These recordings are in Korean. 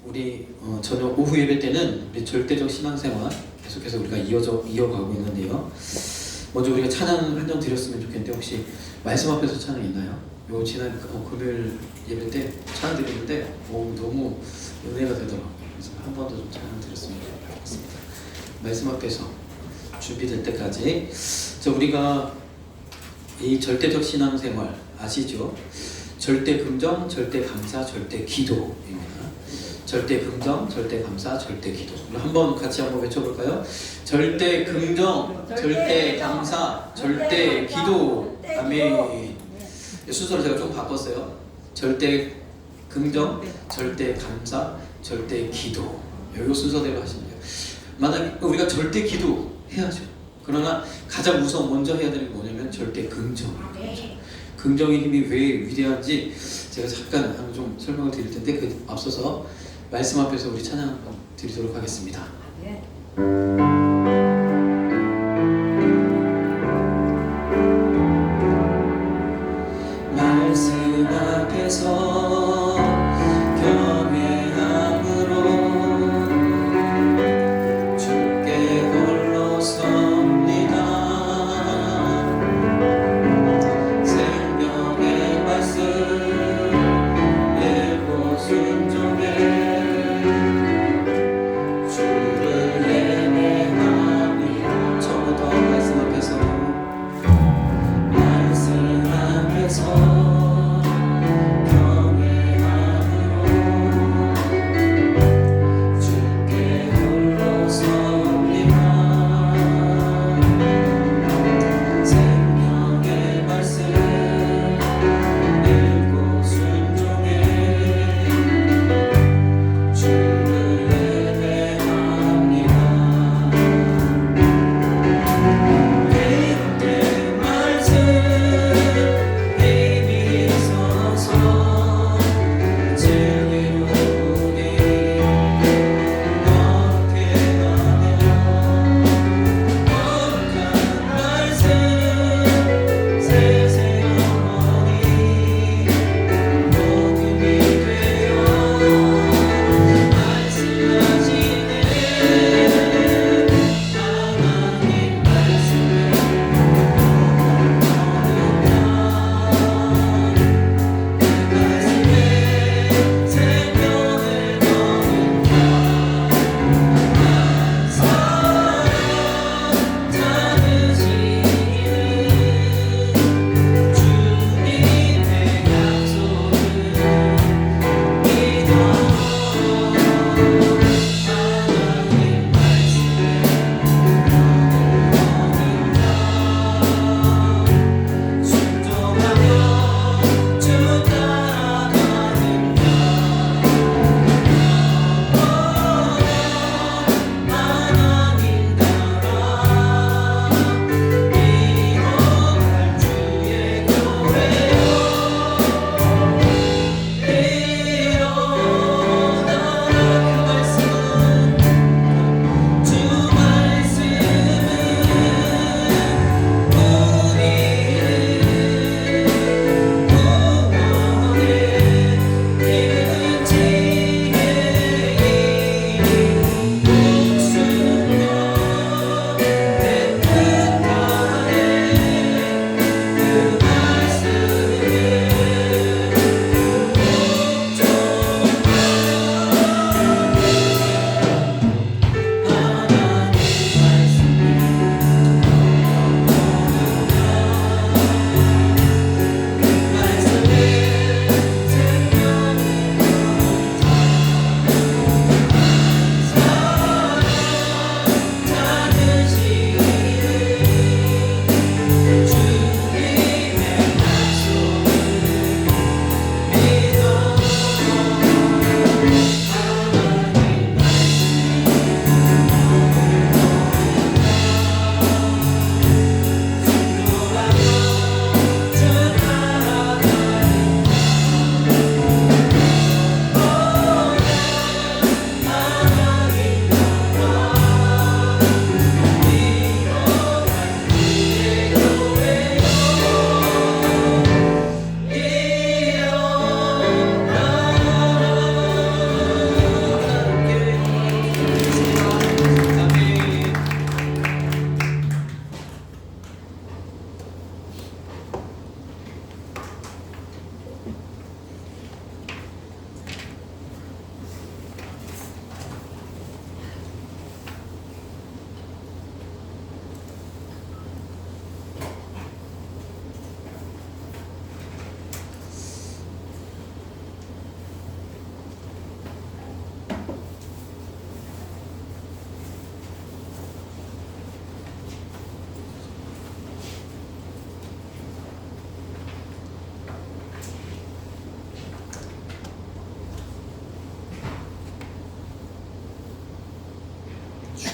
우리 저녁 오후 예배 때는 우리 절대적 신앙생활 계속해서 우리가 이어가고 있는데요. 먼저 우리가 찬양 한 점 드렸으면 좋겠는데 혹시 말씀 앞에서 찬양 있나요? 요 지난 금요일 예배 때 찬양 드렸는데 너무 은혜가 되더라고요. 그래서 한 번 더 좀 찬양 드렸으면 좋겠습니다. 말씀 앞에서 준비될 때까지 우리가 이 절대적 신앙생활 아시죠? 절대 긍정, 절대 감사, 절대 기도입니다. 절대 긍정, 절대 감사, 절대 기도. 한번 같이 한번 외쳐볼까요? 절대 긍정, 절대 감사, 절대 기도. 아멘. 순서를 제가 좀 바꿨어요. 절대 긍정, 절대 감사, 절대 기도. 이 순서대로 하시면 돼요. 만약 우리가 절대 기도 해야죠. 그러나 가장 우선 먼저 해야 되는 게 뭐냐면 절대 긍정입니다. 긍정의 힘이 왜 위대한지 제가 잠깐 좀 설명을 드릴 텐데 그 앞서서 말씀 앞에서 우리 찬양 한번 드리도록 하겠습니다. 말씀 앞에서 겸허함으로 주께 홀로 섭니다. 생명의 말씀 읽고 순종해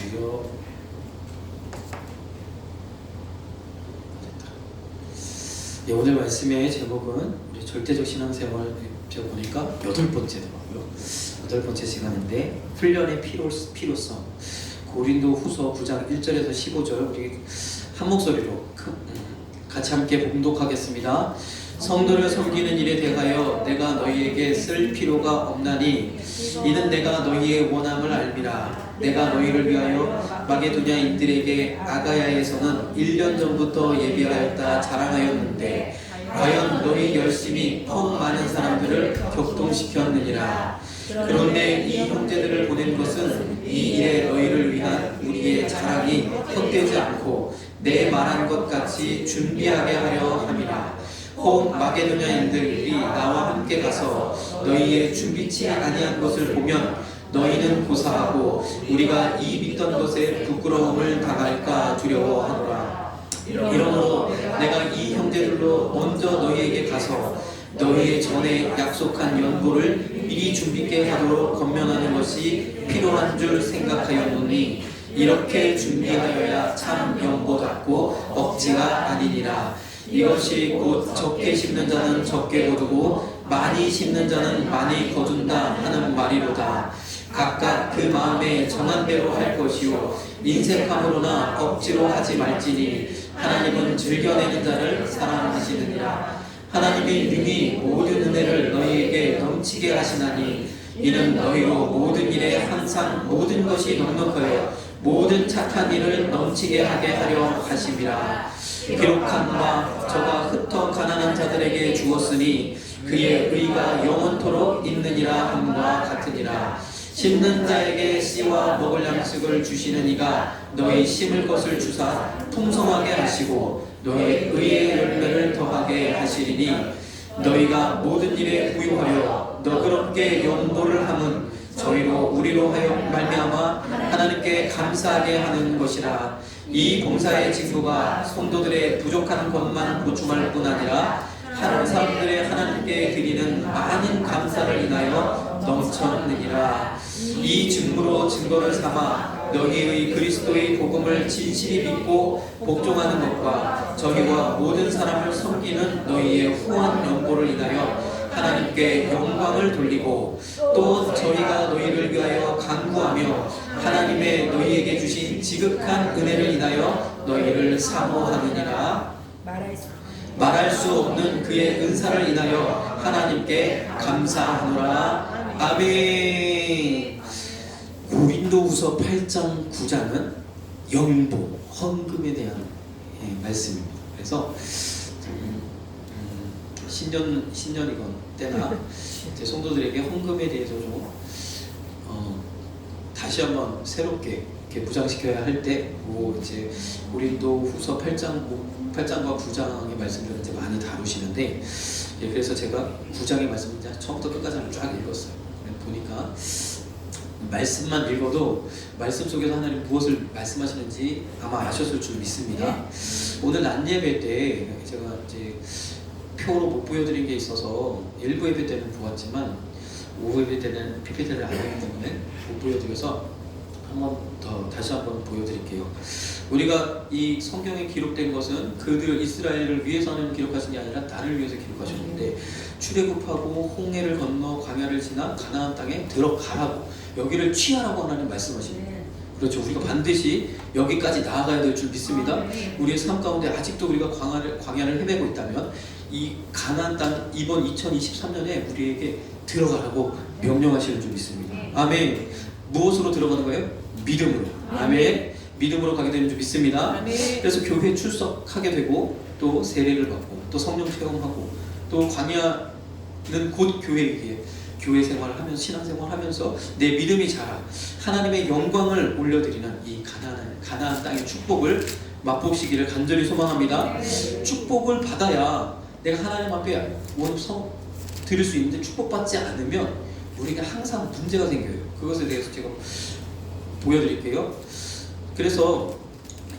주여. 예, 오늘 말씀의 제목은 우리 절대적 신앙생활, 제가 보니까 8번째더라고요. 8번째 시간인데 훈련의 필요성. 고린도 후서 9장 1절에서 15절 우리 한 목소리로 같이 함께 봉독하겠습니다. 성도를 섬기는 일에 대하여 내가 너희에게 쓸 필요가 없나니 이는 내가 너희의 원함을 알미라. 내가 너희를 위하여 마게도냐인들에게 아가야에서는 1년 전부터 예비하였다 자랑하였는데 과연 너희 열심히 펑 많은 사람들을 격동시켰느니라. 그런데 이 형제들을 보낸 것은 이 일에 너희를 위한 우리의 자랑이 헛되지 않고 내 말한 것 같이 준비하게 하려 함이라. 혹 마게도냐인들이 나와 함께 가서 너희의 준비치 아니한 것을 보면 너희는 고사하고 우리가 이 믿던 것에 부끄러움을 당할까 두려워하노라. 이러므로 내가 이 형제들로 먼저 너희에게 가서 너희의 전에 약속한 연보를 미리 준비케 하도록 권면하는 것이 필요한 줄 생각하였노니 이렇게 준비하여야 참 연보답고 억지가 아니니라. 이것이 곧 적게 심는 자는 적게 거두고 많이 심는 자는 많이 거둔다 하는 말이로다. 각각 그 마음에 정한 대로 할 것이요 인색함으로나 억지로 하지 말지니 하나님은 즐겨내는 자를 사랑하시느니라. 하나님이 능히 모든 은혜를 너희에게 넘치게 하시나니 이는 너희로 모든 일에 항상 모든 것이 넉넉하여 모든 착한 일을 넘치게 하게 하려 하심이라. 기록한 바 저가 흩어 가난한 자들에게 주었으니 그의 의가 영원토록 있느니라 함과 같으니라. 심는 자에게 씨와 먹을 양식을 주시는 이가 너희 심을 것을 주사 풍성하게 하시고 너희 의의 열매를 더하게 하시리니 너희가 모든 일에 부유하여 너그럽게 연보를 함은 저희로 우리로 하여 말미암아 하나님께 감사하게 하는 것이라. 이 봉사의 직무가 성도들의 부족한 것만 보충할 뿐 아니라 하는 사람들의 하나님께 드리는 많은 감사를 인하여 넘쳤느니라. 이 직무로 증거를 삼아 너희의 그리스도의 복음을 진실히 믿고 복종하는 것과 저희와 모든 사람을 섬기는 너희의 후한 연보를 인하여 하나님께 영광을 돌리고 또 저희가 너희를 위하여 간구하며 하나님의 너희에게 주신 지극한 은혜를 인하여 너희를 사모하느니라. 말할 수 없는 그의 은사를 인하여 하나님께 감사하노라. 아멘. 고린도후서 8장 9장은 연보, 헌금에 대한 말씀입니다. 그래서 신년이건 때나 제 성도들에게 헌금에 대해서 좀 다시 한번 새롭게 이렇게 부장시켜야 할 때 이제 고린도후서 8장과 9장의 말씀들을 이제 많이 다루시는데 그래서 제가 9장의 말씀을 처음부터 끝까지 쫙 읽었어요. 보니까 말씀만 읽어도 말씀 속에서 하나님 무엇을 말씀하시는지 아마 아셨을 줄 믿습니다. 오늘 낮 예배 때 제가 이제 표로 못 보여드린 게 있어서 일부 예배 때는 보았지만 오후 예배 때는 PPT를 안 하기 때문에 못 보여드려서 다시 한번 보여드릴게요. 우리가 이 성경에 기록된 것은 그들 이스라엘을 위해서는 기록하신 게 아니라 나를 위해서 기록하셨는데 출애굽하고 홍해를 건너 광야를 지나 가나안 땅에 들어가라고 여기를 취하라고 하나님 말씀하십니다. 그렇죠. 우리가 반드시 여기까지 나아가야 될 줄 믿습니다. 우리의 삶 가운데 아직도 우리가 광야를 헤매고 있다면 이 가나안 땅 이번 2023년에 우리에게 들어가라고 명령하시는 줄 믿습니다. 아멘. 무엇으로 들어가는 거예요? 믿음으로. 아멘. 믿음으로 가게 되는 줄 믿습니다. 그래서 교회에 출석하게 되고 또 세례를 받고 또 성령 체험하고 또 광야는 곧 교회이기에 교회 생활을 하면서 신앙생활을 하면서 내 믿음이 자라 하나님의 영광을 올려드리는 이 가나안 땅의 축복을 맛보시기를 간절히 소망합니다. 축복을 받아야 내가 하나님 앞에 원성 드릴 수 있는데 축복받지 않으면 우리가 항상 문제가 생겨요. 그것에 대해서 제가 보여드릴게요. 그래서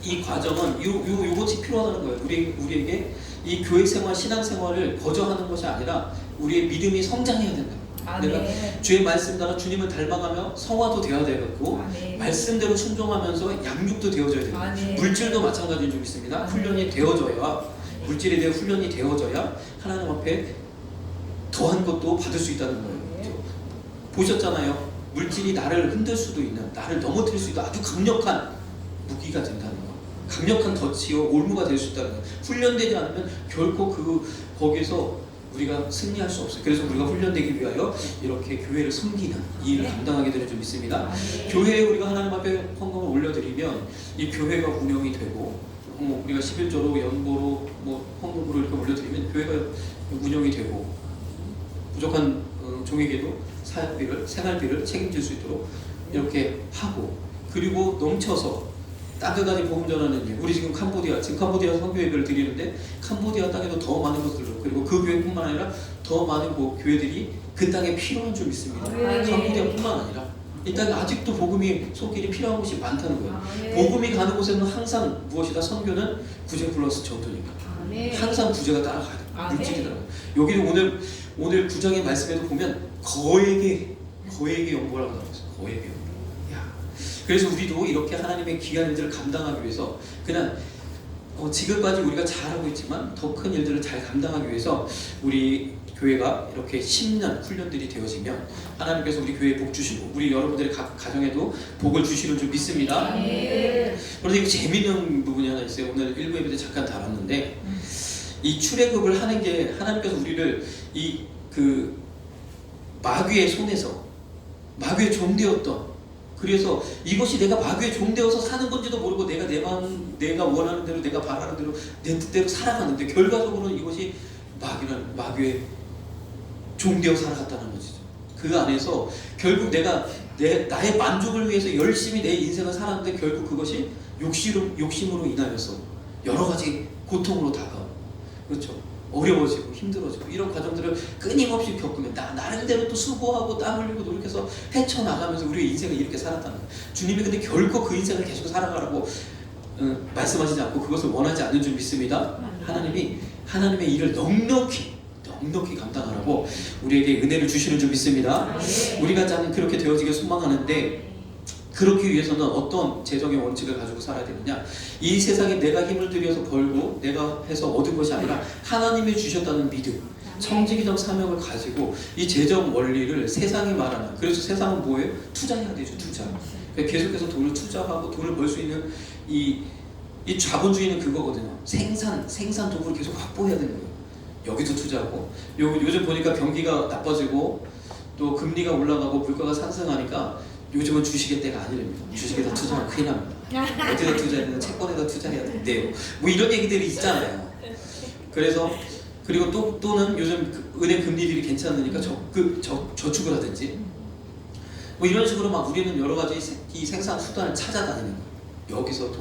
이 과정은 요것이 필요하다는 거예요. 우리에게 이 교회 생활, 신앙 생활을 거저하는 것이 아니라 우리의 믿음이 성장해야 된다. 내가 아멘. 주의 말씀 따라 주님을 닮아가며 성화도 되어야 되겠고 아멘. 말씀대로 순종하면서 양육도 되어져야 됩니다. 아멘. 물질도 마찬가지인 줄 믿습니다. 아멘. 훈련이 되어져야 물질에 대해 훈련이 되어져야 하나님 앞에 더한 것도 받을 수 있다는 거예요. 그렇죠? 보셨잖아요. 물질이 나를 흔들 수도 있는, 나를 넘어뜨릴 수 있는 아주 강력한 무기가 된다는 거. 강력한 덫이요 올무가 될 수 있다는 거. 훈련되지 않으면 결코 거기서 우리가 승리할 수 없어요. 그래서 우리가 훈련되기 위하여 이렇게 교회를 섬기는 이 일을 감당하게 되는 줄 믿습니다. 교회에 우리가 하나님 앞에 헌금을 올려드리면 이 교회가 운영이 되고 우리가 11조로 연보로 헌금으로 이렇게 올려드리면 교회가 운영이 되고 부족한 종에게도 사역비를 생활비를 책임질 수 있도록 이렇게 하고 그리고 넘쳐서 땅끝까지 복음 전하는 일. 우리 지금 캄보디아 선교 예배를 드리는데 캄보디아 땅에도 더 많은 것들을 그리고 그 교회뿐만 아니라 더 많은 교회들이 그 땅에 필요한 줄 믿습니다. 캄보디아뿐만 아니라 이 땅에 아직도 복음이 손길이 필요한 곳이 많다는 거예요. 복음이 가는 곳에는 항상 무엇이다? 선교는 구제 플러스 전도니까 항상 구제가 따라가야 돼요. 물질이 따라가요. 여기도 오늘 9장의 말씀에도 보면 거액의 연보라고 나와 있어요. 거액의 연보. 그래서 우리도 이렇게 하나님의 귀한 일들을 감당하기 위해서 그냥 지금까지 우리가 잘하고 있지만 더 큰 일들을 잘 감당하기 위해서 우리 교회가 이렇게 10년 훈련들이 되어지면 하나님께서 우리 교회에 복 주시고 우리 여러분들의 가정에도 복을 주시는 줄 믿습니다. 그런데 이거 재미있는 부분이 하나 있어요. 오늘 1부 예배 때 잠깐 다뤘는데 이 출애굽을 하는 게 하나님께서 우리를 그 마귀의 손에서 마귀의 종되었던 그래서 이것이 내가 마귀의 종되어서 사는 건지도 모르고 내가 원하는 대로 내가 바라는 대로 내 뜻대로 살아가는데 결과적으로는 이것이 마귀의 종되어 살아갔다는 것이죠. 그 안에서 결국 내가 나의 만족을 위해서 열심히 내 인생을 살았는데 결국 그것이 욕심으로 인하여서 여러 가지 고통으로 다가오고 그렇죠. 어려워지고 힘들어지고 이런 과정들을 끊임없이 겪으면 나름대로 또 수고하고 땀 흘리고 노력해서 헤쳐나가면서 우리의 인생을 이렇게 살았다는 거예요. 주님이 근데 결코 그 인생을 계속 살아가라고 말씀하시지 않고 그것을 원하지 않는 줄 믿습니다. 하나님의 일을 넉넉히 감당하라고 우리에게 은혜를 주시는 줄 믿습니다. 우리가 그렇게 되어지길 소망하는데 그렇기 위해서는 어떤 재정의 원칙을 가지고 살아야 되느냐? 이 세상에 내가 힘을 들여서 벌고 내가 해서 얻은 것이 아니라 하나님이 주셨다는 믿음, 청지기적 사명을 가지고 이 재정 원리를 세상이 말하는 그래서 세상은 뭐예요? 투자해야 되죠. 투자. 계속해서 돈을 투자하고 돈을 벌 수 있는 이 자본주의는 그거거든요. 생산 도구를 계속 확보해야 되는 거예요. 여기도 투자하고 요즘 보니까 경기가 나빠지고 또 금리가 올라가고 물가가 상승하니까 요즘은 주식의 때가 아니랍니다. 주식에다 투자하면 큰일 납니다. 어디다 투자해야 되나? 채권에다 투자해야 된대요. 이런 얘기들이 있잖아요. 그래서 그리고 또는 요즘 은행 금리들이 괜찮으니까 저축을 하든지 이런 식으로 막 우리는 여러 가지 이 생산 수단을 찾아다니는 거예요. 여기서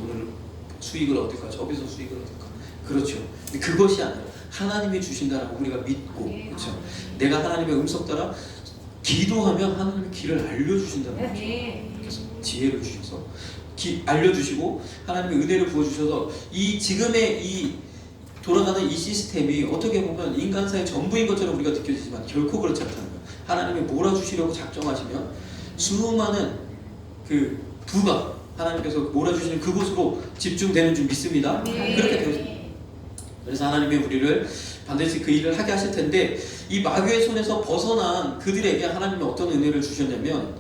수익을 얻을까? 저기서 수익을 얻을까? 그렇죠. 근데 그것이 아니라 하나님이 주신다라고 우리가 믿고 그렇죠. 내가 하나님의 음성 따라 기도하면 하나님의 길을 알려주신다는 거죠. 그래서 지혜를 주셔서 알려주시고 하나님의 은혜를 부어주셔서 지금의 이 돌아가는 이 시스템이 어떻게 보면 인간사의 전부인 것처럼 우리가 느껴지지만 결코 그렇지 않다는 거예요. 하나님이 몰아주시려고 작정하시면 수많은 그 부가 하나님께서 몰아주시는 그곳으로 집중되는 줄 믿습니다. 그렇게 되어집니다. 그래서 하나님이 우리를 반드시 그 일을 하게 하실 텐데 이 마귀의 손에서 벗어난 그들에게 하나님이 어떤 은혜를 주셨냐면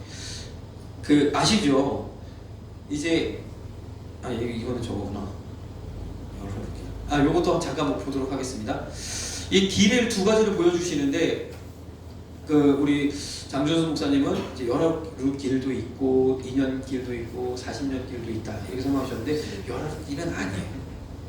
아시죠? 이제 이거는 저거구나. 요것도 잠깐 보도록 하겠습니다. 이 길을 두 가지를 보여주시는데 우리 장준수 목사님은 이제 여러 길도 있고 2년 길도 있고 40년 길도 있다 이렇게 설명하셨는데 여러 길은 아니에요.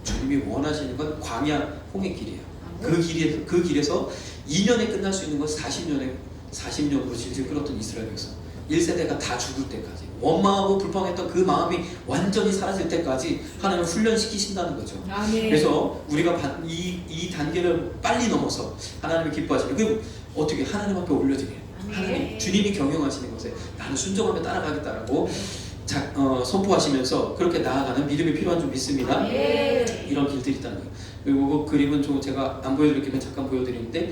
주님이 원하시는 건 광야 홍해 길이에요. 그 길에서 2년에 끝날 수 있는 건 40년으로 질질 끌었던 이스라엘 백성 1세대가 다 죽을 때까지 원망하고 불평했던 그 마음이 완전히 사라질 때까지 하나님을 훈련시키신다는 거죠. 그래서 우리가 이 단계를 빨리 넘어서 하나님을 기뻐하시는 그리고 어떻게 하나님 앞에 올려드려요. 하나님 주님이 경영하시는 것에 나는 순종하며 따라가겠다라고 선포하시면서 그렇게 나아가는 믿음이 필요한 줄 믿습니다. 이런 길들이 있다는 거예요. 그리고 그 그림은 제가 안 보여드렸기는 잠깐 보여드리는데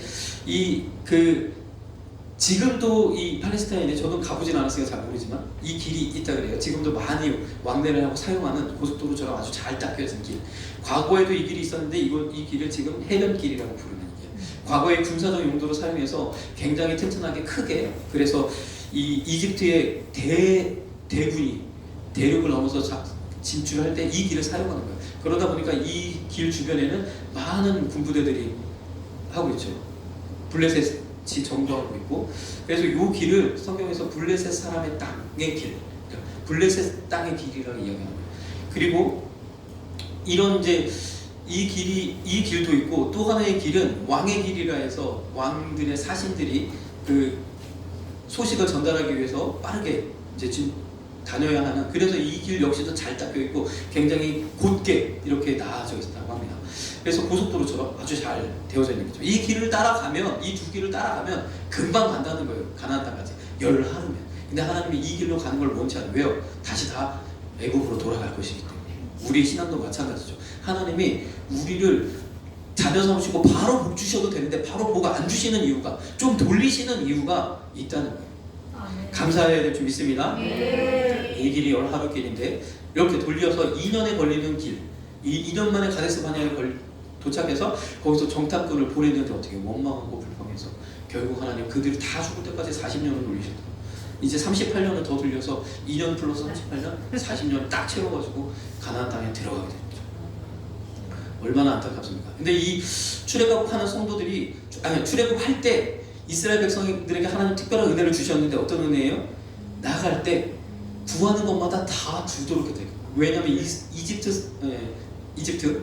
지금도 이 팔레스타인에 저도 가보진 않았으니까 잘 모르지만 이 길이 있다 그래요. 지금도 많이 왕래를 하고 사용하는 고속도로처럼 아주 잘 닦여진 길. 과거에도 이 길이 있었는데 이 길을 지금 해변길이라고 부르는 길. 과거에 군사적 용도로 사용해서 굉장히 튼튼하게 크게, 그래서 이 이집트의 대군이 대륙을 넘어서 진출할 때 이 길을 사용하는 거예요. 그러다 보니까 이 길 주변에는 많은 군부대들이 하고 있죠. 블레셋이 정도하고 있고, 그래서 이 길을 성경에서 블레셋 사람의 땅의 길, 그러니까 블레셋 땅의 길이라고 이야기하는 거예요. 그리고 이런 이제 이 길도 있고, 또 하나의 길은 왕의 길이라 해서 왕들의 사신들이 그 소식을 전달하기 위해서 빠르게 이제 다녀야 하는, 그래서 이 길 역시도 잘 닦여 있고 굉장히 곧게 이렇게 나아져 있다고 합니다. 그래서 고속도로처럼 아주 잘 되어져 있는 거죠. 이 길을 따라가면, 이 두 길을 따라가면 금방 간다는 거예요. 가나안 땅까지 열하루면. 근데 하나님이 이 길로 가는 걸 원치 않아요. 왜요? 다시 다 애굽으로 돌아갈 것이기 때문에. 우리 신앙도 마찬가지죠. 하나님이 우리를 자녀 삼으시고 바로 복 주셔도 되는데 바로 복 안 주시는 이유가, 좀 돌리시는 이유가 있다는 거예요. 감사해야 될 줄 믿습니다. 이 길이 열하루 길인데 이렇게 돌려서 2년에 걸리는 길, 이 2년 만에 가데스 바네아에 도착해서 거기서 정탐꾼을 보내는데 어떻게 원망하고 불평해서 결국 하나님 그들이 다 죽을 때까지 40년을 돌리셨다. 이제 38년을 더 돌려서 2년 플러스 38년, 40년 딱 채워가지고 가나안 땅에 들어가게 됐죠. 얼마나 안타깝습니까? 근데 이 출애굽하는 성도들이, 아니 출애굽할 때 이스라엘 백성들에게 하나님 특별한 은혜를 주셨는데 어떤 은혜예요? 나갈 때 구하는 것마다 다 주도록 돼요. 왜냐하면 이집트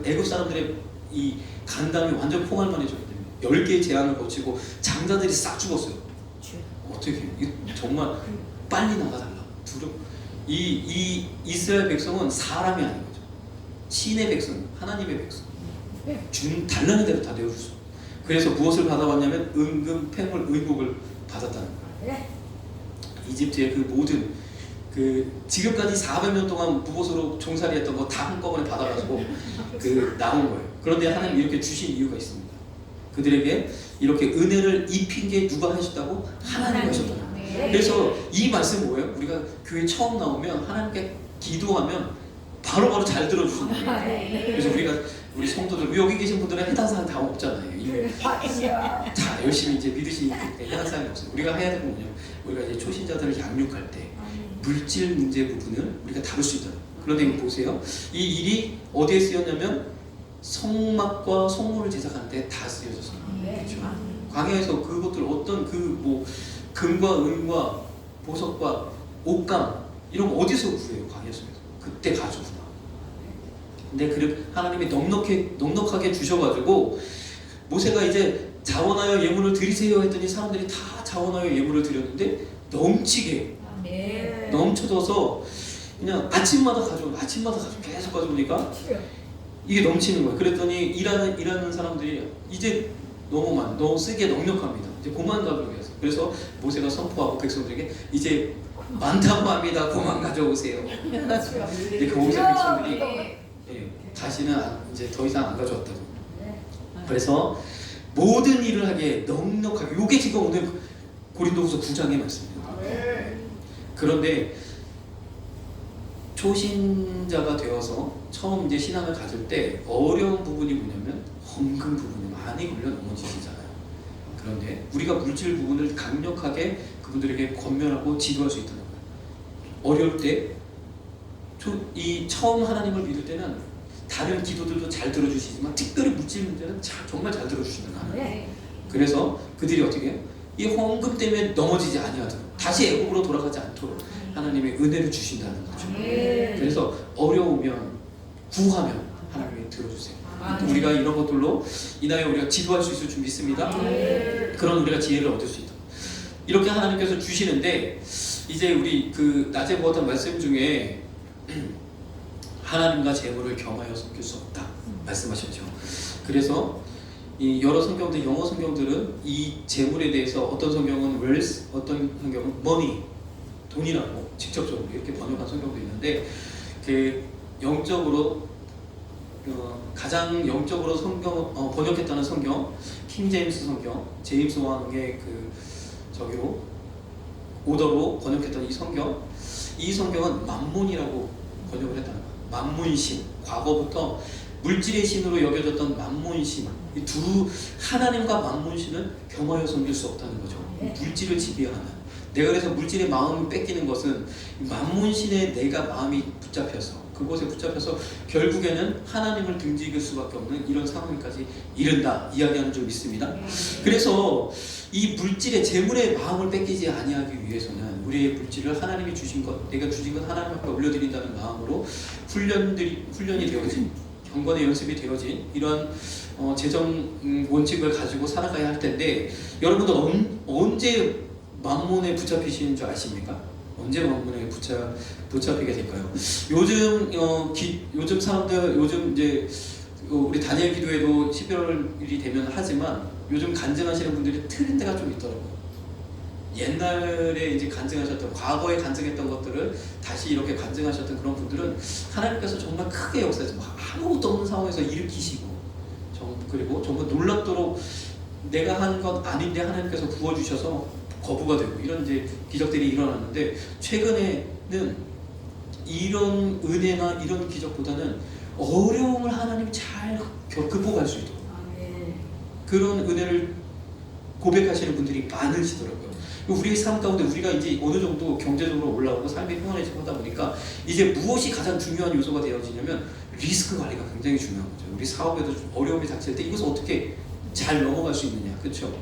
애굽 사람들의 이 간담이 완전 포괄만해졌기 때문에 10개의 재앙을 거치고 장자들이 싹 죽었어요. 어떻게 정말 빨리 나가달라. 이 이스라엘 백성은 사람이 아닌 거죠. 신의 백성, 하나님의 백성. 달라는 대로 다 내어줬어. 그래서 무엇을 받아왔냐면 은금, 폐물, 의복을 받았다는 거예요. 이집트의 그 모든 지금까지 400년 동안 무보수로 종살이했던 거 다 한꺼번에 받아가지고 나온 거예요. 그런데 하나님 이렇게 주신 이유가 있습니다. 그들에게 이렇게 은혜를 입힌 게 누가 하셨다고? 하나님이 하셨다는 거예요. 그래서 이 말씀 뭐예요? 우리가 교회 처음 나오면 하나님께 기도하면 바로바로 잘 들어주시는 거예요. 그래서 우리 성도들, 여기 계신 분들은 해당사항 다 없잖아요. 자, 열심히 이제 믿으시니까 해당사항이 없어요. 우리가 해야 되는 거냐? 우리가 이제 초신자들을 양육할 때 물질 문제 부분을 우리가 다룰 수 있다. 그런데 이거 보세요. 이 일이 어디에 쓰였냐면 성막과 성물을 제작하는 데 다 쓰여졌어요. 그렇죠? 광야에서 그것들 어떤 금과 은과 보석과 옷감 이런 거 어디서 구해요? 광야 속에서. 그때 가져구나. 근데 하나님이 넉넉하게 주셔가지고 모세가 이제 자원하여 예물을 드리세요 했더니 사람들이 다 자원하여 예물을 드렸는데 넘치게 넘쳐져서 그냥 아침마다 가져오고 계속 가져오니까 이게 넘치는 거예요. 그랬더니 일하는 사람들이 이제 너무 쓰기에 넉넉합니다. 이제 그만 가져오게 했어요. 그래서 모세가 선포하고 백성들에게 이제 많다고 합니다. 그만 가져오세요. 근데 그 모세 백성들이 다시는 이제 더 이상 안 가져왔다고. 그래서 모든 일을 하기에 넉넉하게, 이게 지금 오늘 고린도후서 9장의 말씀입니다. 그런데 초신자가 되어서 처음 이제 신앙을 가질 때 어려운 부분이 뭐냐면 헌금 부분이 많이 걸려 넘어지시잖아요. 그런데 우리가 물질 부분을 강력하게 그분들에게 권면하고 지도할 수 있다는 거예요. 어려울 때 이 처음 하나님을 믿을 때는 다른 기도들도 잘 들어주시지만 특별히 물질 문제는 정말 잘 들어주시는 하나님. 그래서 그들이 어떻게 해요? 이 헌금 때문에 넘어지지 아니하도록, 다시 애국으로 돌아가지 않도록 하나님의 은혜를 주신다는 거죠. 그래서 어려우면, 구하면 하나님이 들어주세요. 우리가 이런 것들로 이날에 우리가 지도할 수 있을 줄 믿습니다. 그런 우리가 지혜를 얻을 수 있다. 이렇게 하나님께서 주시는데, 이제 우리 낮에 보았던 말씀 중에 하나님과 재물을 겸하여 섬길 수 없다 말씀하셨죠. 그래서 이 여러 성경들, 영어 성경들은 이 재물에 대해서 어떤 성경은 wealth, 어떤 성경은 money, 돈이라고 직접적으로 이렇게 번역한 성경도 있는데, 영적으로 가장 영적으로 성경 번역했다는 성경, 킹 제임스 성경, 제임스 왕의 저기로 오더로 번역했던 이 성경은 만몬이라고 번역을 했다는 거예요. 만몬신, 과거부터 물질의 신으로 여겨졌던 만몬신, 이 두 하나님과 만몬신은 겸하여 섬길 수 없다는 거죠. 물질을 지배하는, 내가 그래서 물질의 마음을 뺏기는 것은 만몬신에 내가 마음이 붙잡혀서, 그곳에 붙잡혀서 결국에는 하나님을 등지길 수밖에 없는 이런 상황까지 이른다 이야기하는 좀 있습니다. 그래서 이 물질의 재물의 마음을 뺏기지 아니하기 위해서는 우리의 물질을 하나님이 주신 것, 내가 주신 것 하나님 앞에 올려드린다는 마음으로 훈련이 되어진, 경건의 연습이 되어진 이런 재정 원칙을 가지고 살아가야 할 텐데, 여러분들 언제 만몬에 붙잡히시는 줄 아십니까? 언제 만몬에 붙잡히게 될까요? 요즘 사람들, 요즘 이제 우리 다니엘 기도회도 11월이 되면 하지만 요즘 간증하시는 분들이 틀린 데가 좀 있더라고요. 옛날에 이제 간증하셨던, 과거에 간증했던 것들을 다시 이렇게 간증하셨던 그런 분들은 하나님께서 정말 크게 역사해서 아무것도 없는 상황에서 일으키시고, 그리고 정말 놀랍도록 내가 한 것 아닌데 하나님께서 부어주셔서 거부가 되고, 이런 이제 기적들이 일어났는데, 최근에는 이런 은혜나 이런 기적보다는 어려움을 하나님이 잘 극복할 수 있도록 그런 은혜를 고백하시는 분들이 많으시더라고요. 우리의 삶 가운데 우리가 이제 어느 정도 경제적으로 올라오고 삶이 평안해지고 하다 보니까 이제 무엇이 가장 중요한 요소가 되어지냐면 리스크 관리가 굉장히 중요한 거죠. 우리 사업에도 어려움이 닥칠 때 이것을 어떻게 잘 넘어갈 수 있느냐, 그렇죠?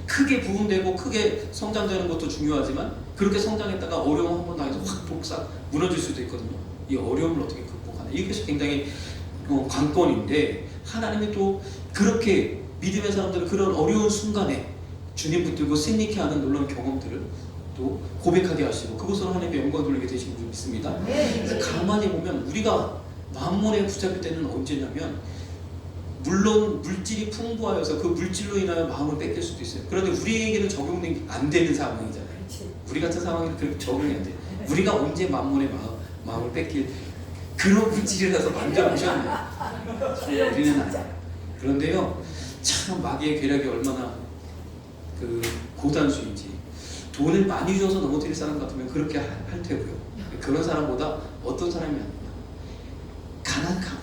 크게 부흥되고 크게 성장되는 것도 중요하지만, 그렇게 성장했다가 어려움 한번 당해서 확 복싹 무너질 수도 있거든요. 이 어려움을 어떻게 극복하냐, 이것이 굉장히 관건인데, 하나님이 또 그렇게 믿음의 사람들은 그런 어려운 순간에 주님 붙들고 승리케 하는 놀라운 경험들을 또 고백하게 하시고, 그것으로 하나님께 영광 돌리게 되신 줄 믿습니다. 그래서 가만히 보면 우리가 만몬에 붙잡힐 때는 언제냐면, 물론 물질이 풍부하여서 그 물질로 인하여 마음을 뺏길 수도 있어요. 그런데 우리에게는 적용이 안 되는 상황이잖아요. 우리 같은 상황에는 그렇게 적용이 안 돼요. 우리가 언제 만몬의 마음을 뺏길 그런 물질이라서 만져보셨나요? 우리는 아니에요. 그런데요, 참 마귀의 괴력이 얼마나 그 고단수인지, 돈을 많이 줘서 넘어뜨릴 사람 같으면 그렇게 할 테고요. 그런 사람보다 어떤 사람이 아니냐, 가난 가운데,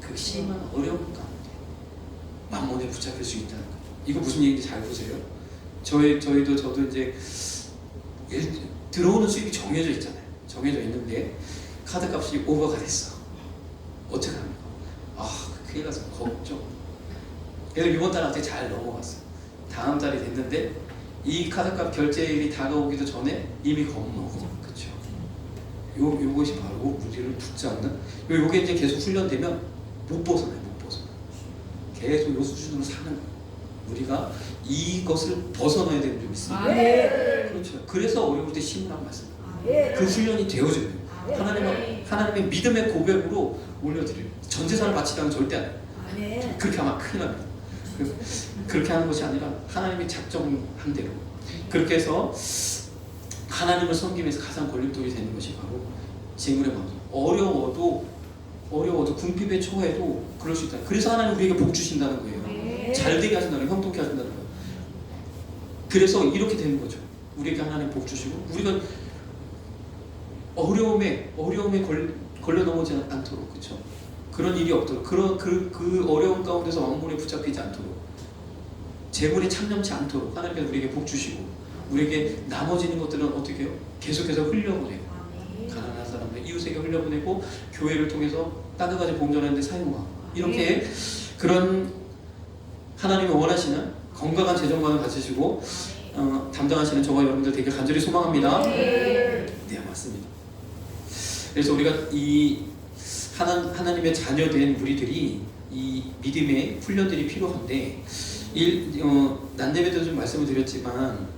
그 심한 어려움 가운데 만몬에 붙잡힐 수 있다는 거예요. 이거 무슨 얘기인지 잘 보세요. 저도 이제 들어오는 수입이 정해져 있잖아요. 정해져 있는데 카드값이 오버가 됐어. 어떻게 합니까? 큰일 나서 걱정. 그래서 이번 달한테 잘 넘어갔어. 다음 달이 됐는데 이 카드값 결제일이 다가오기도 전에 이미 겁먹어. 그렇죠? 요것이 바로 우리를 붙잡는, 요게 이제 계속 훈련되면 못 벗어나요. 계속 요 수준으로 사는 거예요. 우리가 이것을 벗어나야 되는 줄 믿습니다. 그렇죠. 그래서 어려울 때 심으라고 말씀합니다. 그 훈련이 되어져야 돼요. 하나님의 믿음의 고백으로 올려드려요. 전 재산을 바치라는 절대 안 해요. 그렇게 하면 큰일 납니다. 그렇게 하는 것이 아니라 하나님이 작정한 대로 그렇게 해서 하나님을 섬기면서 가장 걸림돌이 되는 것이 바로 재물의 마음. 어려워도 궁핍에 처해도 그럴 수 있다. 그래서 하나님 우리에게 복 주신다는 거예요. 잘되게 하신다는 거예요. 형통케 하신다는 거예요. 그래서 이렇게 되는 거죠. 우리에게 하나님 복 주시고, 우리가 어려움에 걸려 넘어지지 않도록, 그렇죠? 그런 일이 없도록, 그 어려움 가운데서 왕문에 붙잡히지 않도록, 재물에 참념치 않도록 하나님께서 우리에게 복 주시고, 우리에게 나머지는 것들은 어떻게 해요? 계속해서 흘려보내고, 가난한 사람들 이웃에게 흘려보내고, 교회를 통해서 따뜻하게 봉전하는 데 사용하고, 이렇게 그런 하나님이 원하시는 건강한 재정관을 가지시고 담당하시는 저와 여러분들 되게 간절히 소망합니다. 네, 맞습니다. 그래서 우리가 이 하나님의 자녀된 우리들이 이 믿음의 훈련들이 필요한데, 난데에도 좀 말씀을 드렸지만,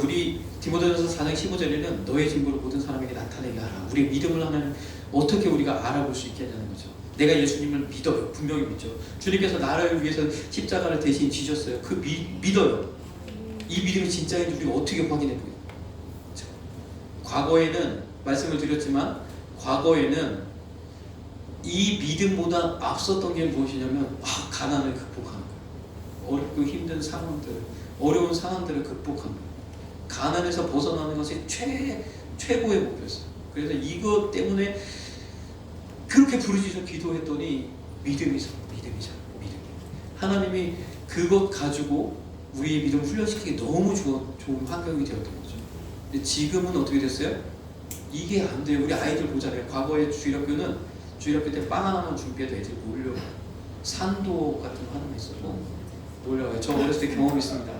우리 디모데전서 4장 15절에는 너의 증거를 모든 사람에게 나타내게 하라. 우리의 믿음을 하나님 어떻게 우리가 알아볼 수 있게 하냐는 거죠. 내가 예수님을 믿어요. 분명히 믿죠. 주님께서 나를 위해서 십자가를 대신 지셨어요. 믿어요. 이 믿음이 진짜인지 우리가 어떻게 확인해 보여요? 과거에는 말씀을 드렸지만, 과거에는 이 믿음보다 앞섰던 게 무엇이냐면 가난을 극복하는 거예요. 어렵고 힘든 상황들, 어려운 상황들을 극복합니다. 가난에서 벗어나는 것이 최고의 목표였어요. 그래서 이것 때문에 그렇게 부르짖어 기도했더니 믿음이죠. 하나님이 그것 가지고 우리의 믿음을 훈련시키기 너무 좋은 환경이 되었던 거죠. 근데 지금은 어떻게 됐어요? 이게 안 돼요. 우리 아이들 보잖아요. 과거에 주일학교 때 빵 하나만 준비해도 애들이 몰려와요. 산도 같은 거 하나만 있어도 몰려와요. 저 어렸을 때 경험이 있습니다.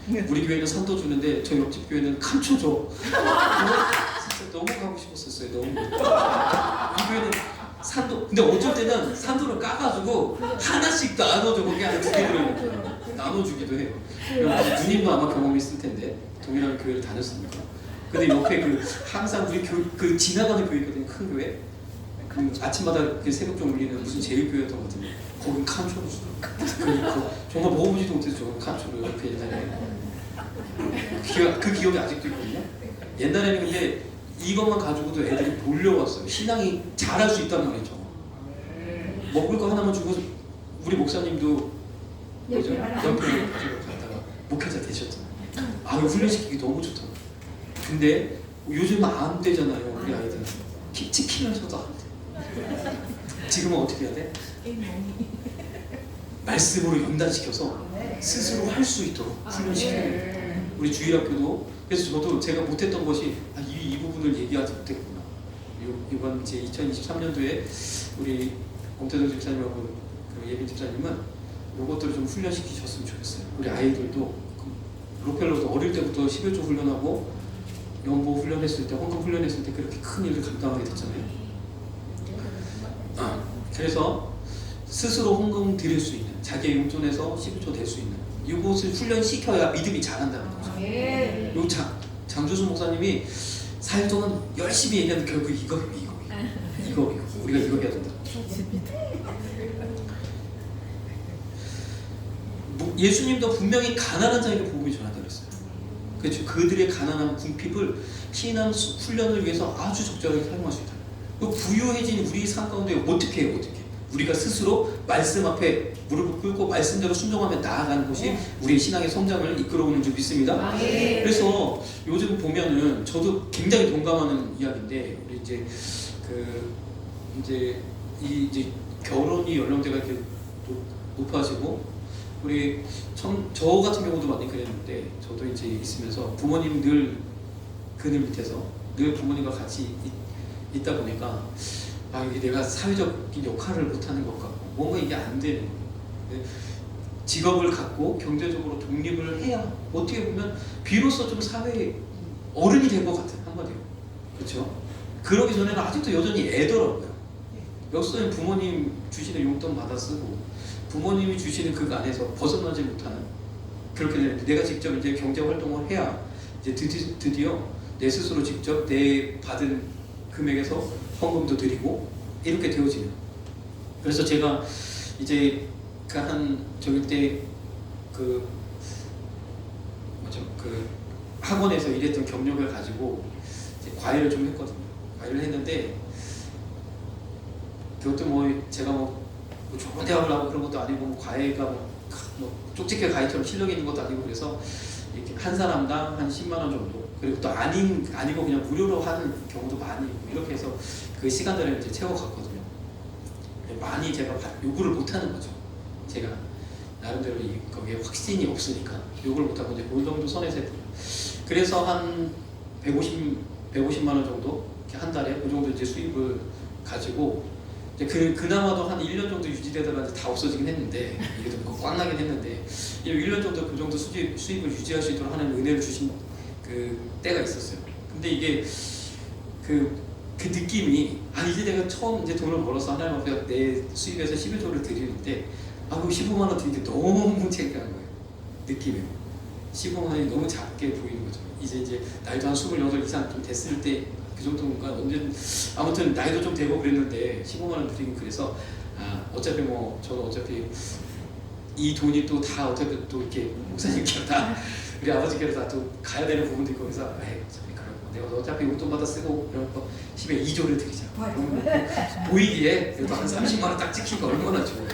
우리 교회는 산도 주는데 저 옆집 교회는 칸초 줘. 진짜 너무 가고 싶었었어요. 너무. 우리 교회는 산도, 근데 어쩔 때는 산도를 까가지고 하나씩 나눠줘. 거기 안에 2개 들어있는 나눠주기도 해요. 누님도 아마 경험이 있을 텐데 동일한 교회를 다녔습니까? 근데 옆에 항상 우리 그 지나가는 교회 있거든요. 큰 교회. 아침마다 새벽좀 울리는 무슨 제일교회였던 것 같은데 거긴 칸초를 주더라고요. 정말 먹어보지도 못해서 저는 칸초를 옆에 옛날에 그 기억이 아직도 있거든요. 옛날에는 근데 이것만 가지고도 애들이 몰려왔어요. 신앙이 잘할 수 있단 말이죠. 먹을 거 하나만 주고 우리 목사님도 옆에 갔다가 목회자 되셨잖아요. 훈련시키기 너무 좋더라고요. 근데 요즘은 안 되잖아요. 우리 아이들 치킨을 줘도 안 돼. 지금은 어떻게 해야 돼? 말씀으로 연단시켜서 스스로 할 수 있도록 훈련시켜요. 우리 주일학교도. 그래서 저도 제가 못했던 것이 이 부분을 얘기하지 못했구나. 이번 제 2023년도에 우리 엄태동 집사님하고 예빈 집사님은 이것들을 좀 훈련시키셨으면 좋겠어요. 우리 아이들도 로펠러도 어릴 때부터 11조 훈련하고 연보 훈련했을 때, 헌금 훈련했을 때 그렇게 큰 일을 감당하게 됐잖아요. 그래서 스스로 헌금 드릴 수 있는, 자기의 용돈에서 11조 될 수 있는 이것을 훈련시켜야 믿음이 자란다는 거죠. 요 장주수 목사님이 4일 동안 열심히 얘기하는데 결국 이거 우리가 이거 해야 된다. 예수님도 분명히 가난한 자에게 복음이 전한다고 했어요. 그렇죠. 그들의 가난한 궁핍을 신앙 훈련을 위해서 아주 적절하게 사용할 수 있다. 부유해진 우리 삶 가운데 어떻게 해요? 우리가 스스로 말씀 앞에 무릎을 꿇고 말씀대로 순종하며 나아가는 것이 우리의 신앙의 성장을 이끌어오는 줄 믿습니다. 그래서 요즘 보면은 저도 굉장히 동감하는 이야기인데, 우리 이제 결혼이 연령대가 이렇게 높아지고, 우리 저 같은 경우도 많이 그랬는데, 저도 이제 있으면서 부모님 늘 그늘 밑에서 늘 부모님과 같이 있다 보니까 이게 내가 사회적인 역할을 못하는 것 같고 뭔가 이게 안 되는 거예요. 직업을 갖고 경제적으로 독립을 해야 어떻게 보면 비로소 좀 사회의 어른이 된 것 같은 한마디로. 그렇죠? 그러기 전에는 아직도 여전히 애더라고요. 역사는 부모님 주시는 용돈 받아 쓰고 부모님이 주시는 그 안에서 벗어나지 못하는, 그렇게 되는데 내가 직접 이제 경제 활동을 해야 이제 드디어 내 스스로 직접 내 받은 금액에서 헌금도 드리고 이렇게 되어지는. 그래서 제가 이제 저기 때 학원에서 일했던 경력을 가지고 이제 과외를 좀 했거든요. 과외를 했는데 그것도 제가 좋은 대학을 하고 그런 것도 아니고 과외가 쪽집게 과외처럼 실력이 있는 것도 아니고, 그래서 이렇게 한 사람당 한 10만 원 정도, 그리고 또 아니고 그냥 무료로 하는 경우도 많이 있고, 이렇게 해서 그 시간들을 이제 채워갔거든요. 많이 제가 요구를 못하는 거죠. 제가 나름대로 거기에 확신이 없으니까 요구를 못하고 이제 그 정도 선에서 했거든요. 그래서 한 150만 원 정도 이렇게 한 달에 그 정도 이제 수입을 가지고 이제 그나마도 한 1년 정도 유지되다가 이제 다 없어지긴 했는데, 이게 좀 꽉 나긴 했는데 1년 정도 그 정도 수입을 유지할 수 있도록 하는 은혜를 주신 그 때가 있었어요. 근데 이게 그 느낌이 이제 내가 처음 이제 돈을 벌어서 하나님 앞에 내 수입에서 11조를 드리는데 그 15만 원 드리는 게 너무 창피한 거예요. 느낌이 15만 원이 너무 작게 보이는 거죠. 이제 나이도 한 28 이상 좀 됐을 때 그 정도인가, 아무튼 나이도 좀 되고 그랬는데 15만 원 드리긴. 그래서 어차피 저는 어차피 이 돈이 또 다 어차피 또 이렇게 목사님께로 다 우리 아버지께로 다 또 가야 되는 부분도 있고, 그래서 어차피 그러고 내가 어차피 용돈 받아 쓰고 그런 거 10에 2조를 드리자. 보이기에 그래도 한 30만 원 딱 찍힌 거 얼마나 좋아요.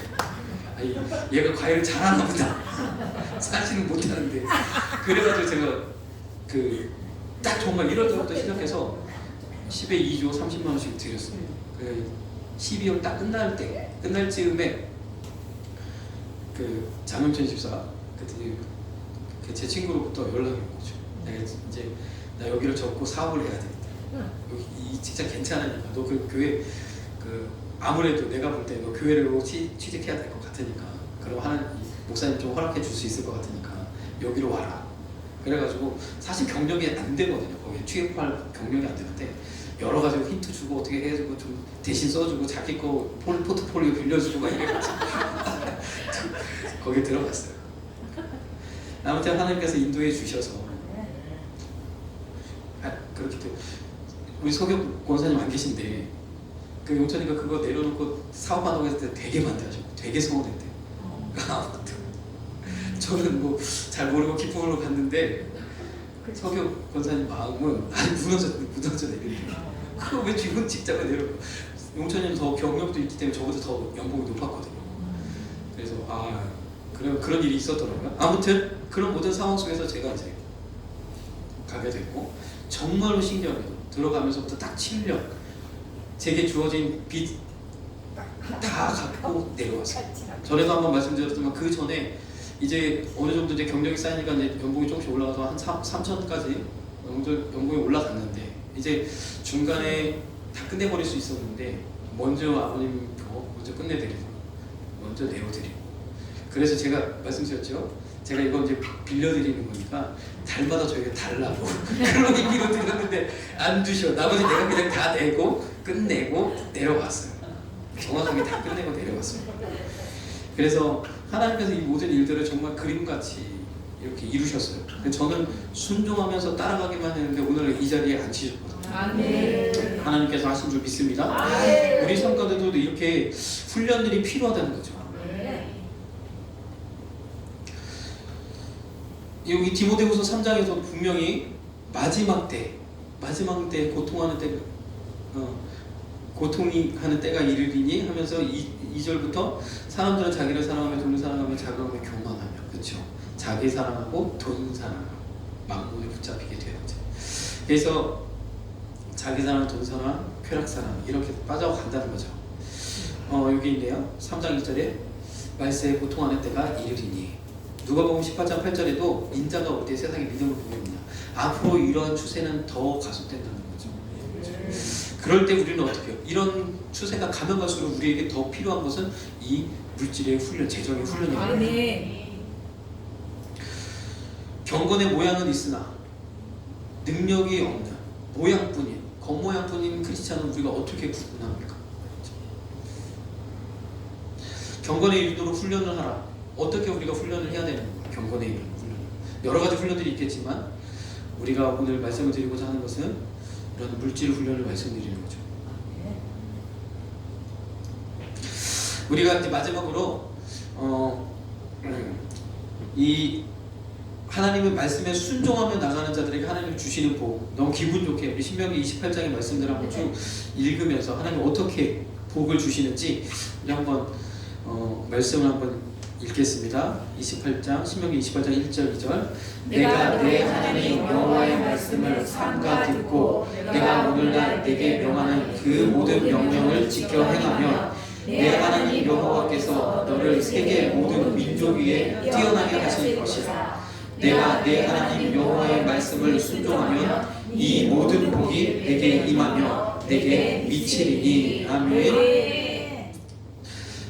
얘가 과외를 잘하나 보다. 사실은 못하는데 그래가지고 제가 그 딱 정말 1월 달부터 시작해서 10에 2조 30만 원씩 드렸어요. 그 12월 딱 끝날 즈음에 그 장영천 집사 그때 제 친구로부터 연락이 온 거죠. 내가 이제 나 여기를 접고 사업을 해야 되겠다. 여기 이 직장 괜찮으니까 너 그 교회 그 아무래도 내가 볼 때 너 교회로 취직해야 될 것 같으니까 그럼 하는 목사님 좀 허락해 줄 수 있을 것 같으니까 여기로 와라. 그래가지고 사실 경력이 안 되거든요. 거기 취업할 경력이 안 되는데 여러 가지 힌트 주고 어떻게 해주고 좀 대신 써주고 자기 거 포트폴리오 빌려주고 막 이래가지고 거기 들어갔어요. 아무튼 하나님께서 인도해 주셔서 그렇게 또 우리 서교 권사님 안 계신데 그 용천이가 그거 내려놓고 사업한다고 했을 때 되게 반대하셨고 되게 서운했대요. 아무튼 저는 뭐 잘 모르고 기쁨으로 갔는데 서교 권사님 마음은 아니 무너져 내리더라고요. 그거 왜 좋은 직장을 내려고 용천이는 더 경력도 있기 때문에 저보다 더 연봉이 높았거든요. 그래서 그런 일이 있었더라고요. 아무튼 그런 모든 상황 속에서 제가 이제 가게 됐고 정말로 신기하게도 들어가면서부터 딱 7년 제게 주어진 빚 다 갚고 내려왔어요. 전에도 한번 말씀드렸지만 그 전에 이제 어느 정도 이제 경력이 쌓이니까 이제 연봉이 조금씩 올라가서 한 3천까지 연봉이 올라갔는데 이제 중간에 다 끝내버릴 수 있었는데 먼저 아버님 거 먼저 끝내드리고 먼저 내어드리고 그래서 제가 말씀드렸죠. 제가 이거 이제 빌려드리는 거니까 달마다 저에게 달라고 그런 얘기로 들었는데 안 주셔. 나머지 내가 그냥 다 내고 끝내고 내려왔어요. 정확하게 다 끝내고 내려왔어요. 그래서 하나님께서 이 모든 일들을 정말 그림같이 이렇게 이루셨어요. 저는 순종하면서 따라가기만 했는데 오늘 이 자리에 앉히셨거든요. 아멘. 하나님께서 하신 줄 믿습니다. 아멘. 우리 삶 가운데도 이렇게 훈련들이 필요하다는 거죠. 여기 디모데후서 3장에서 분명히 마지막 때 고통하는 때 고통이 하는 때가 이르리니 하면서 2절부터 사람들은 자기를 사랑하며 돈을 사랑하며 자기를 교만하며 그렇죠. 자기 사랑하고 돈 사랑하고 만몬에 붙잡히게 되는지 그래서 자기 사랑, 돈 사랑, 쾌락 사랑 이렇게 빠져간다는 거죠. 여기 있네요. 3장 1절에 말세에 고통하는 때가 이르리니 누가복음 18장 8절에도 인자가 올 때 세상의 믿음을 보겠느냐 앞으로 이러한 추세는 더 가속된다는 거죠. 그럴 때 우리는 어떻게 해요? 이런 추세가 가면 갈수록 우리에게 더 필요한 것은 이 물질의 훈련, 재정의 훈련입니다. 경건의 모양은 있으나 능력이 없는 모양뿐인 겉모양뿐인 크리스찬은 우리가 어떻게 구분합니까? 경건의 인도로 훈련을 하라. 어떻게 우리가 훈련을 해야 되는 건가? 경건의 훈련. 여러 가지 훈련들이 있겠지만 우리가 오늘 말씀을 드리고자 하는 것은 이런 물질 훈련을 말씀드리는 거죠. 우리가 이제 마지막으로 이 하나님의 말씀에 순종하며 나가는 자들에게 하나님이 주시는 복 너무 기분 좋게 우리 신명기 28장의 말씀들을 한번 쭉 읽으면서 하나님 어떻게 복을 주시는지 우리 한번 말씀을 한번 읽겠습니다. 28장 신명기 28장 1절 2절 내가 내 하나님 여호와의 말씀을 삼가 듣고 내가 오늘날 내게 명하는 그 모든 명령을 지켜 행하면 내 하나님 여호와께서 너를 세계 모든 민족 위에 뛰어나게 하실 것이라. 내가 내 하나님 여호와의 말씀을 순종하면 이 모든 복이 내게 임하며 내게 미치리니. 아멘.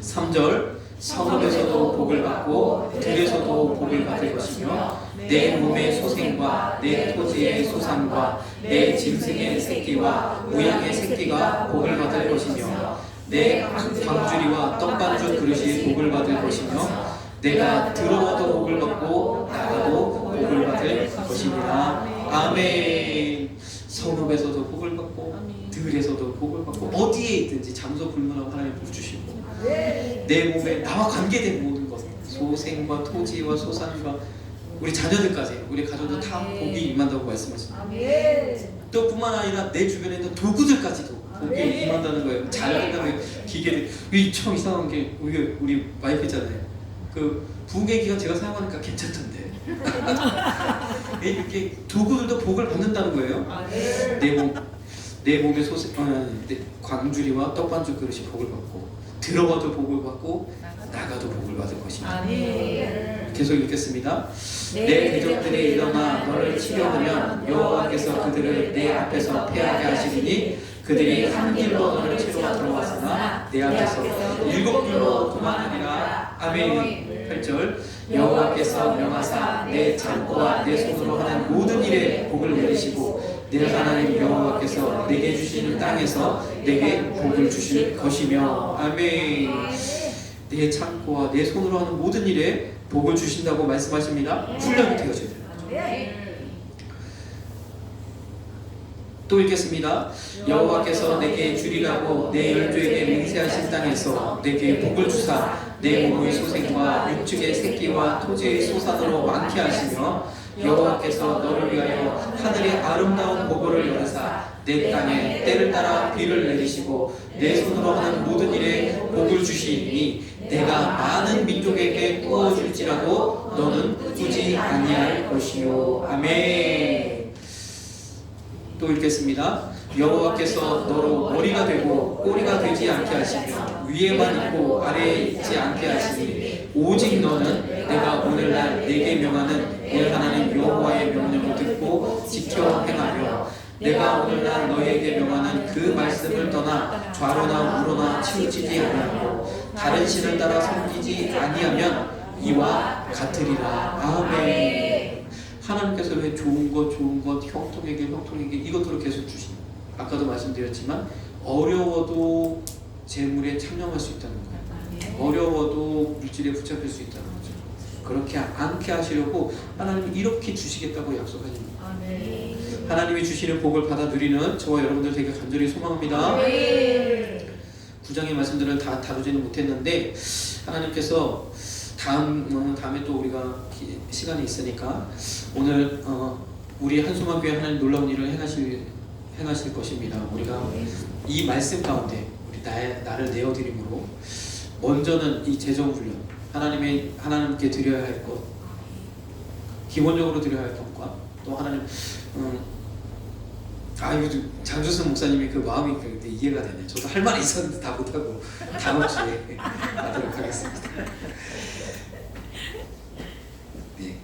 3절 성읍에서도 복을 받고 들에서도 복을 받을 것이며 내 몸의 소생과 내 토지의 소산과 내 짐승의 새끼와 우양의 새끼가 복을 받을 것이며 내 광주리와 떡반죽 그릇이 복을 받을 것이며 내가 들어와도 복을 받고 나가도 복을 받을 것이니라. 아멘. 성읍에서도 복을 받고 들에서도 복을 받고 어디에 있든지 장소 불문하고 하나님 복 주시고 내 몸에 나와 관계된 모든 것 소생과 토지와 소산과 우리 자녀들까지 우리 가족도 다 복이 임한다고 말씀하십니다. 또 뿐만 아니라 내 주변에 있는 도구들까지도 복이 임한다는 거예요. 잘 된다는 기계들 참 이상한 게 우리 와이프 있잖아요. 그 부계기가 제가 사용하니까 괜찮던데. 이렇게 도구들도 복을 받는다는 거예요. 내 몸의 광주리와 떡반죽 그릇이 복을 받고 들어가도 복을 받고 나가도 복을 받을 것이다. 계속 읽겠습니다. 내 대적들이 일어나 너를 치려보면 여호와께서 그들을 내 앞에서 패하게 하시리니 그들이 한 길로 너를 치러 들어왔으나 내 앞에서 일곱 길로 도망하리라. 아멘. 8절 여호와께서 명하사 내 창고와 내 손으로 하는 모든 일에 복을 내리시고 내 하나님 여호와께서 내게 주시는 땅에서 내게 복을 주실 것이며. 아멘. 내 창고와 내 손으로 하는 모든 일에 복을 주신다고 말씀하십니다. 훈련이 되어져야 돼요. 또 읽겠습니다. 여호와께서 내게 주리라고 내 열조에게 맹세하신 땅에서 내게 복을 주사 내 몸의 소생과 육축의 새끼와 토지의 소산으로 많게 하시며 여호와께서 너를 위하여 하늘의 아름다운 보고를 열으사 내 땅에 때를 따라 비를 내리시고 내 손으로 하는 모든 일에 복을 주시니 내가 많은 민족에게 부어줄지라도 너는 꾸지 아니할 것이요. 아멘. 또 읽겠습니다. 여호와께서 너로 머리가 되고 꼬리가 되지 않게 하시며 위에만 있고 아래에 있지 않게 하시니 오직 너는 내가 오늘날 내게 명하는 내 하나님 여호와의 명령을 듣고 지켜 행하며 내가 오늘날 너희에게 명하는 그 말씀을 떠나 좌로나 우로나 치우치지 아니하고 다른 신을 따라 섬기지 아니하면 이와 같으리라. 아멘. 하나님께서 왜 좋은 것 형통에게 이것들을 계속 주시니 아까도 말씀드렸지만 어려워도 재물에 참여할 수 있다는 거예요. 어려워도 물질에 붙잡힐 수 있다는 거죠. 그렇게 않게 하시려고 하나님이 이렇게 주시겠다고 약속하십니다. 하나님이 주시는 복을 받아 누리는 저와 여러분들 되게 간절히 소망합니다. 9장의 말씀들은 다 다루지는 못했는데 하나님께서 다음에 또 우리가 시간이 있으니까 오늘 우리 한소만교회 하나님 놀라운 일을 행하실 것입니다. 우리가 이 말씀 가운데 우리 나를 내어드림으로 먼저는 이 재정훈련 하나님께 드려야 할 것, 기본적으로 드려야 할 것과 또 하나님 장주승 목사님의 그 마음이 이해가 되네. 저도 할 말이 있었는데 다 못하고 다음 주에 하도록 하겠습니다. 네,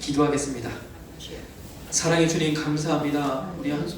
기도하겠습니다. 사랑해 주님 감사합니다. 우리